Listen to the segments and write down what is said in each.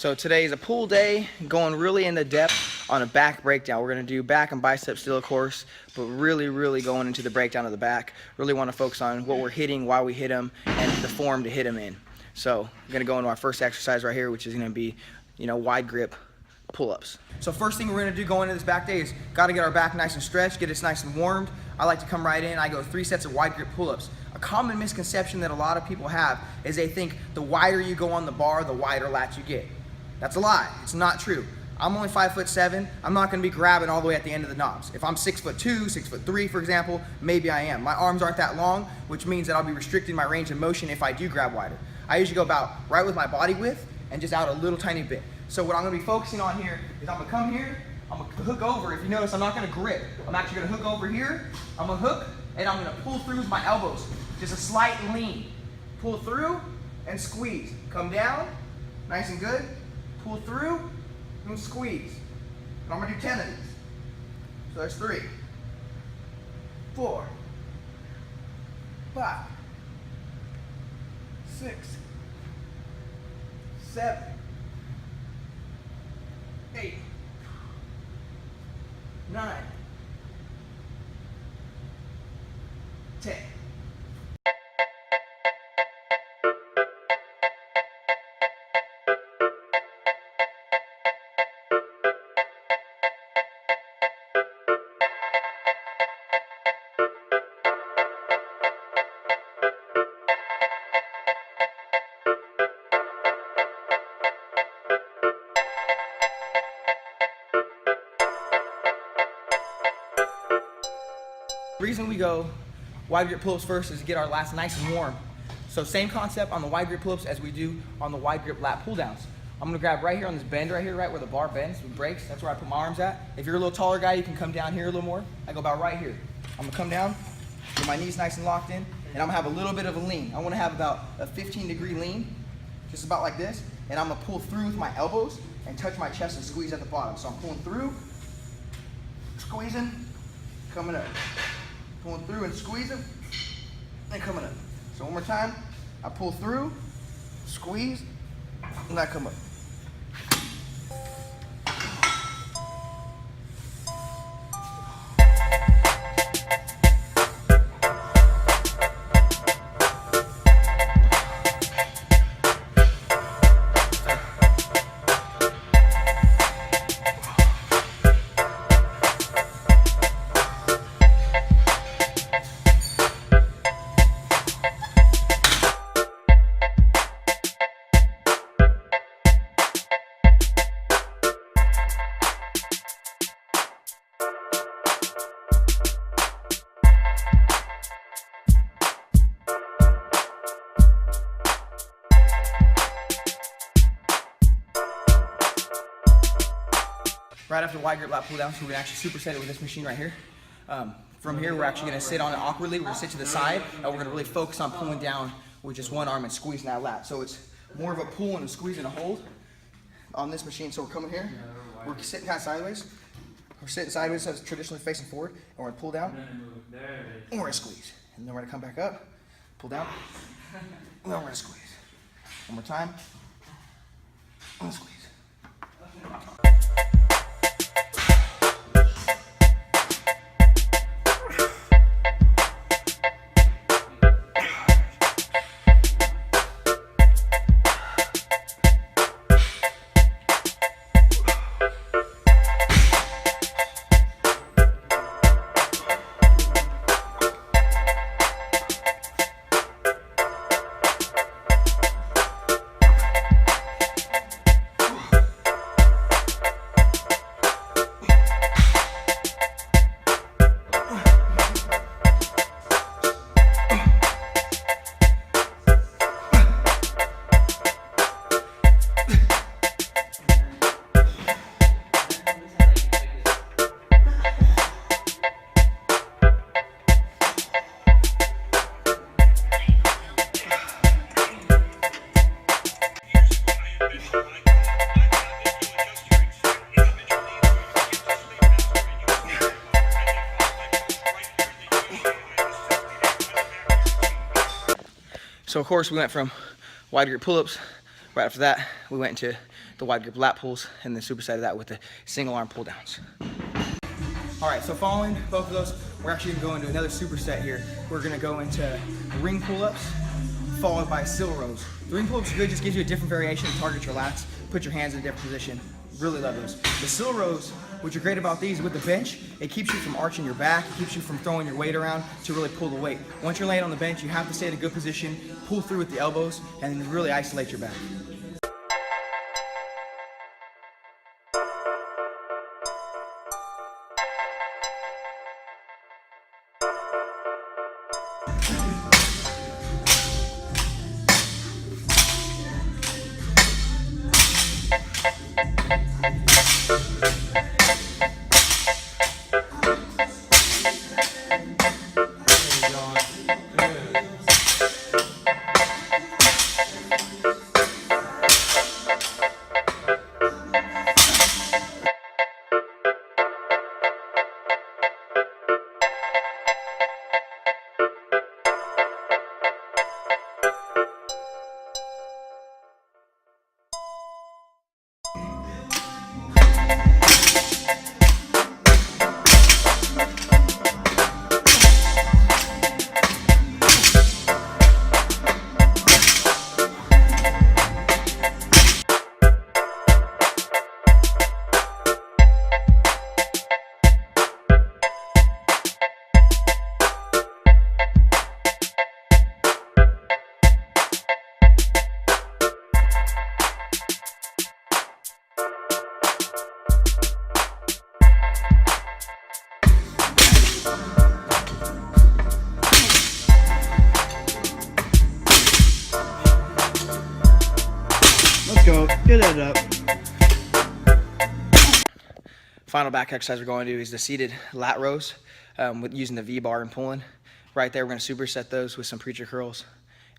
So today is a pull day, going really into depth on a back breakdown. We're gonna do back and bicep still, of course, but really going into the breakdown of the back. Really wanna focus on what we're hitting, why we hit them, and the form to hit them in. So we're gonna go into our first exercise right here, which is gonna be, wide grip pull-ups. So first thing we're gonna do going into this back day is gotta get our back nice and stretched, get it nice and warmed. I like to come right in, I go 3 sets of wide grip pull-ups. A common misconception that a lot of people have is they think the wider you go on the bar, the wider lats you get. That's a lie, it's not true. I'm only 5'7", I'm not gonna be grabbing all the way at the end of the knobs. If I'm 6'2", 6'3", for example, maybe I am. My arms aren't that long, which means that I'll be restricting my range of motion if I do grab wider. I usually go about right with my body width and just out a little tiny bit. So what I'm gonna be focusing on here is I'm gonna come here, I'm gonna hook over. If you notice, I'm not gonna grip. I'm actually gonna hook over here, I'm gonna hook, and I'm gonna pull through with my elbows. Just a slight lean. Pull through and squeeze. Come down, nice and good. Pull through and squeeze. And I'm gonna do 10 of these. So there's 3, 4, 5, 6, 7, 8, 9, 10. The reason we go wide grip pull-ups first is to get our lats nice and warm. So same concept on the wide grip pull-ups as we do on the wide grip lat pull-downs. I'm gonna grab right here on this bend right here, right where the bar bends and breaks. That's where I put my arms at. If you're a little taller guy, you can come down here a little more. I go about right here. I'm gonna come down, get my knees nice and locked in, and I'm gonna have a little bit of a lean. I wanna have about a 15-degree lean, just about like this, and I'm gonna pull through with my elbows and touch my chest and squeeze at the bottom. So I'm pulling through, squeezing, coming up. Pulling through and squeezing, and coming up. So one more time, I pull through, squeeze, and I come up. Right after wide grip lat pull down, so we're gonna actually superset it with this machine right here. From here, we're actually gonna sit on it awkwardly. We're gonna sit to the side, and we're gonna really focus on pulling down with just one arm and squeezing that lat. So it's more of a pull and a squeeze and a hold on this machine. So we're coming here, we're sitting kind of sideways. We're sitting sideways, so it's traditionally facing forward, and we're gonna pull down, and we're gonna squeeze. And then we're gonna come back up, pull down, and then we're gonna squeeze. One more time, and squeeze. So of course we went from wide grip pull-ups. Right after that, we went into the wide grip lat pulls, and then superset that with the single arm pull downs. All right, so following both of those, we're actually gonna go into another superset here. We're gonna go into ring pull-ups, followed by sill rows. The ring pull-ups are good, just gives you a different variation to target your lats, put your hands in a different position. Really love those. The sill rows, which are great about these with the bench, it keeps you from arching your back, it keeps you from throwing your weight around to really pull the weight. Once you're laying on the bench, you have to stay in a good position, pull through with the elbows, and really isolate your back. Go, get it up. Final back exercise we're going to do is the seated lat rows with using the V-bar and pulling. Right there, we're going to superset those with some preacher curls,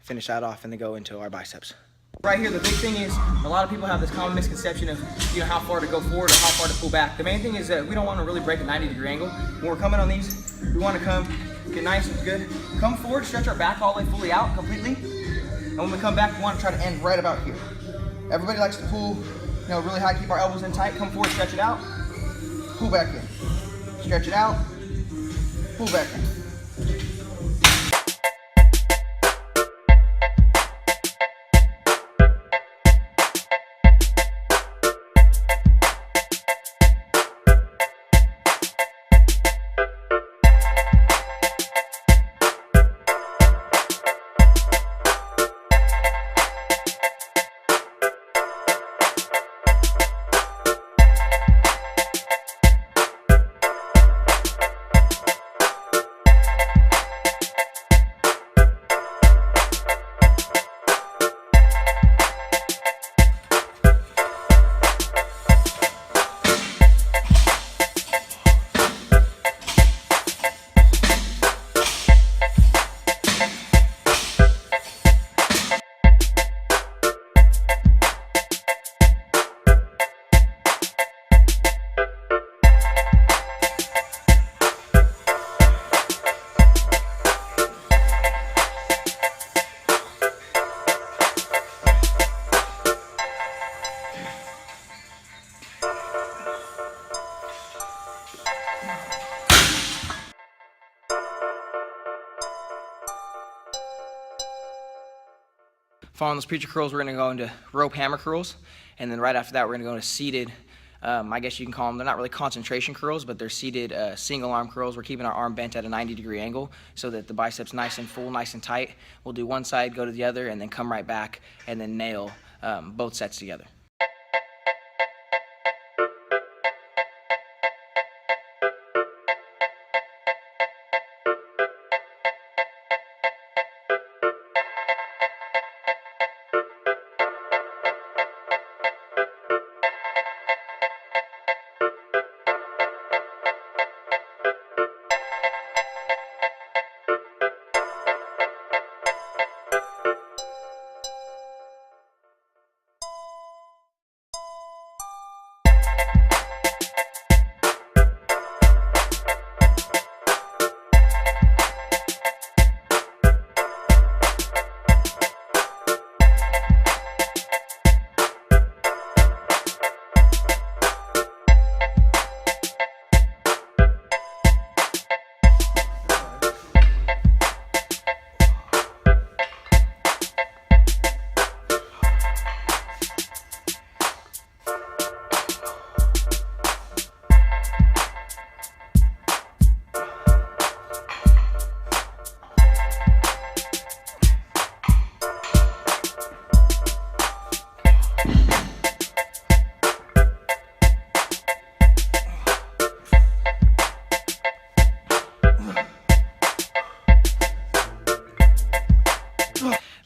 finish that off, and then go into our biceps. Right here, the big thing is a lot of people have this common misconception of how far to go forward or how far to pull back. The main thing is that we don't want to really break a 90-degree angle. When we're coming on these, we want to come, get nice and good. Come forward, stretch our back all the way fully out completely. And when we come back, we want to try to end right about here. Everybody likes to pull, really high, keep our elbows in tight. Come forward, stretch it out, pull back in. Stretch it out, pull back in. Following those preacher curls, we're going to go into rope hammer curls, and then right after that, we're going to go into seated, I guess you can call them, they're not really concentration curls, but they're seated single arm curls. We're keeping our arm bent at a 90-degree angle so that the biceps nice and full, nice and tight. We'll do one side, go to the other, and then come right back, and then nail both sets together.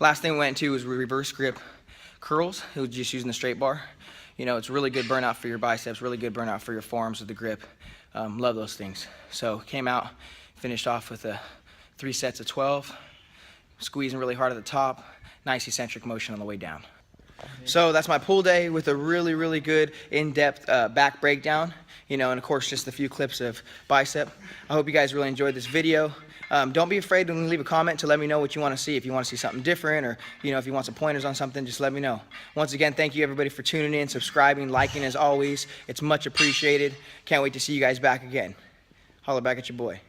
Last thing we went into was reverse grip curls. It was just using the straight bar. You know, it's really good burnout for your biceps, really good burnout for your forearms with the grip. Love those things. So came out, finished off with 3 sets of 12, squeezing really hard at the top, nice eccentric motion on the way down. So that's my pull day with a really, really good in-depth back breakdown, you know, and of course just a few clips of bicep. I hope you guys really enjoyed this video. Don't be afraid to leave a comment to let me know what you want to see. If you want to see something different, or you know, if you want some pointers on something, just let me know. Once again, thank you everybody for tuning in, subscribing, liking as always. It's much appreciated. Can't wait to see you guys back again. Holler back at your boy.